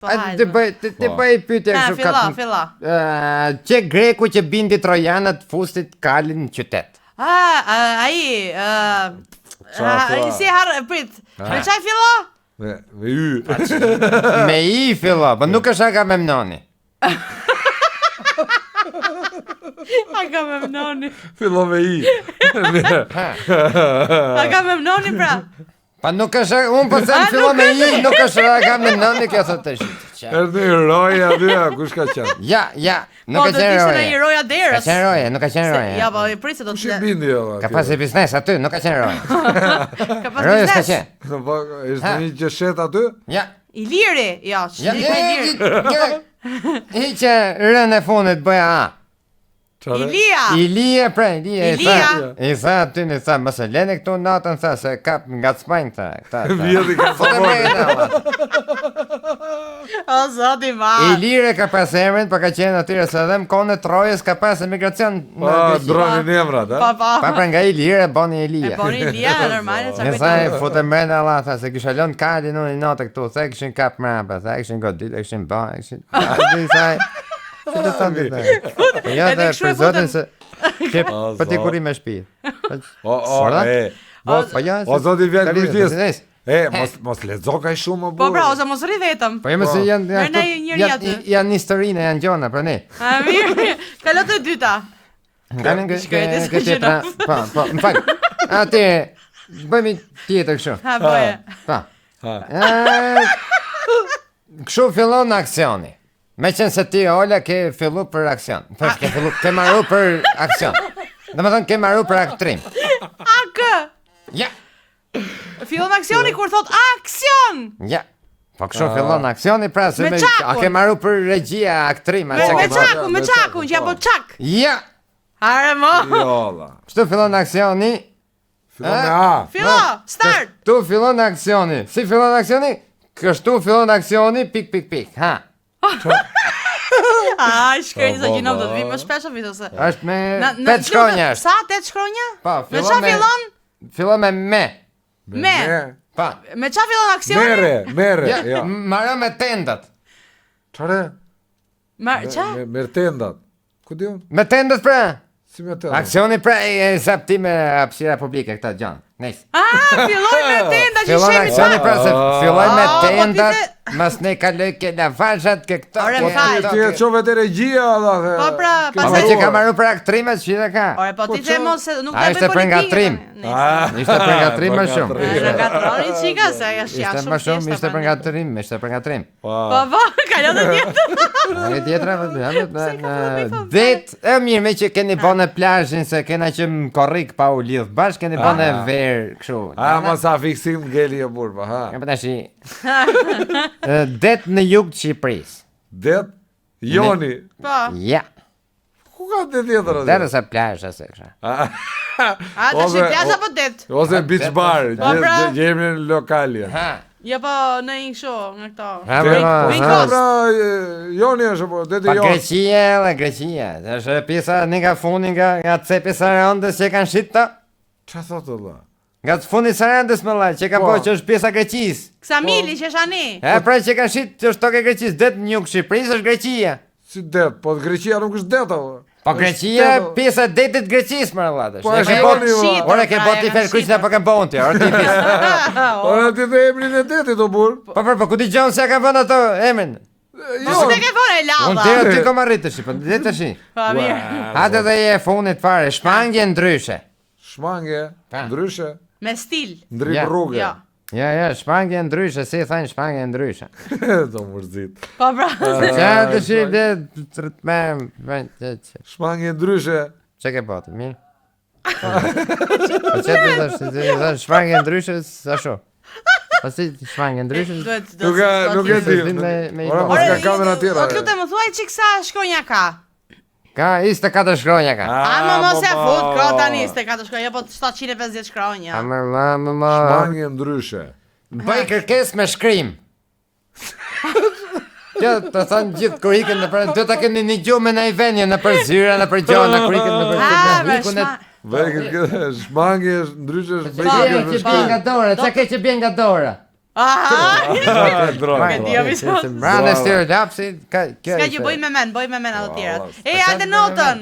Të bëj pyetje kështu ka. Filla. Që greku që bindi trojanët fustit kalin në qytet. Ai si harë, prit. Me çaj fillo? Me y. Me i fillo, po nuk është Agamemnoni. Agamemnoni. Fillo me i. Agamemnoni pra. Pa nuk është, unë po them fillo me i, nuk është Agamemnoni, kjo thotë tash. Erdhi roja aty, kush ka qenë? Ja, nuk ka qenë roja. Po, roja derës. Ka qenë roja, nuk ka qenë roja. Ja, po, prit se do të. Kush i bindi jo? Ka pasë biznes aty, nuk ka qenë roja. Ka pasë Roja s'ka biznes. qenë. Po, është një qeshet aty? Ja. Iliri, ja, Iliri. Hiqe rën e fundit bëja a. Ilia pra, i tha aty në tha, mëse lene këtu natën, tha, se kap nga Spanjë, tha. Vjeti ka favore. O, zoti ma. Ilire ka pas emrin, pa ka qenë atyre, se edhe më kone Trojës ka pas emigracion në Greqi. Dronin emrat, Pa, pra nga Ilire, boni Ilia. boni Ilia, normale, qa E tha, futë mbrenda Allah, tha, se kisha lënë kalin unë i natë këtu, tha, kishin kap mrapa, tha, kishin godit, kishin ba, kishin... Që të thëmë të ja dhe për zotin se për t'i kuri me shpi. O zoti vjen kujtjes. Mos lezo ka shumë më burë. Po pra, ose mos rri vetëm. Po jemi se janë historinë, janë gjona për ne. A mirë, kalo të dyta. Nga në këtë pra, po, më falë. Ate, bëjmë tjetër kështu. Ha, bëje. Pa. Kështu fillon aksioni. Me qenë se ti, Ola, ke fillu për aksion. Ke marru për aksion. Dhe me thënë, ke marru për aktrim. Akë! Ja. Fillon aksioni kur thot aksion! Ja. Po kështu fillon aksioni, pra, se me qakun. A ke marru për regjia, aktrim. Me qakun, që ja po qak. Ja. Are mo. Jolla. Kështu fillon aksioni. Fillon me A. Fillo, start! Kështu fillon aksioni. Si fillon aksioni? Kështu fillon aksioni, pik. Ha. Shkrenjë sa gjinom do të vi më shpesh o vitë ose. Është me 8 shkronja. Sa 8 shkronja? Po, me qa fillon? Fillon me me. Me. Pa. Me qa fillon aksioni? Mere, ja. Marrë me tendat. Qare? Qa? Me tendat. Ku di unë? Me tendat pra. Si me tendat? Aksioni pra e zapti me hapësira publike këta gjanë. Nice. Filloj me tendat që fillon shemi aksioni pra se filloj me tendat. po Mas ne kaloj ke lavazhat ke këto. Ore, fal. Ti e çove te regjia dha. Po pra, pastaj që ka marrë për aktrimet që ka. Ore, po ti them se nuk e bëj politikën. Ishte për ngatrim më shumë. Në gatroni çika se është Ishte më shumë, ishte për ngatrim, Po, kalon të tjetër. Ai tjetra vet mirë me që keni bënë plazhin se kena që më korrik pa u lidh bash keni bënë ver kështu. Mos sa fiksim ngeli e burr, ha. Ja tash. Det në jug të Shqipërisë. Det? Joni? Po. Ja. Ku ka det tjetër atë? Dere sa plazh asë kështu. Të shi plazh apo det? Ose beach bar, gjejmë në lokalje. Ha. Jo po në një kështu, nga këto. Pra, Joni është po, deti Joni. Greqia. Është pjesa nga fundi nga cepi Sarandës që kanë shit ta. Çfarë thotë valla? Nga të fundi Sarandës më laj, që ka po që është pjesa Greqisë. Ksamili që është ani. Pra që kanë shit që është toke Greqisë, det në jug Shqipërisë është Greqia. Si det, po Greqia nuk është det apo? Po Greqia pjesa detit Greqisë më laj. Po është Joni. Ora ke boti fer kuçna po ka bon ti, ora ti pjesë. Ora ti dhe emrin e detit o burr. Po ku dëgjon se ka vënë ato emrin. Jo, se ke vënë lava. Unë ti kom arritë po det tash. Po mirë. Hajde dhe je fundit fare, shmangje ndryshe. Shmangje, ndryshe. Me stil. Ndrim rrugë. Ja, shpangje ndryshe, si thajnë shpangje ndryshe. Do mërzit. Po pra. Qa të shqip dhe të rëtme... Shpangje ndryshe. Që ke botë, mirë? Po që të dhe shpangje ndryshe, sa sho? Po si shpangje ndryshe? Nuk e di. Ora mos ka kamera tjera. O të lutem më thuaj që kësa shkronja ka? Ka 24 shkronja ka. Ama mos e fut këto tani 24 shkronja, po 750 shkronja. Shpangje ndryshe. Bëj kërkes me shkrim. Ja, të thënë gjithë kur iken në për... Do të keni një gjumë në i venje, në për zyra, në për gjona, kur iken në për... Bëj kërkes, shpangje ndryshe... Që bjen nga dora, që ke që bjen nga dora? Aha! Drone. Brande stereotipsi, Ska që bëj me men ato tjerat. E, hajde notën!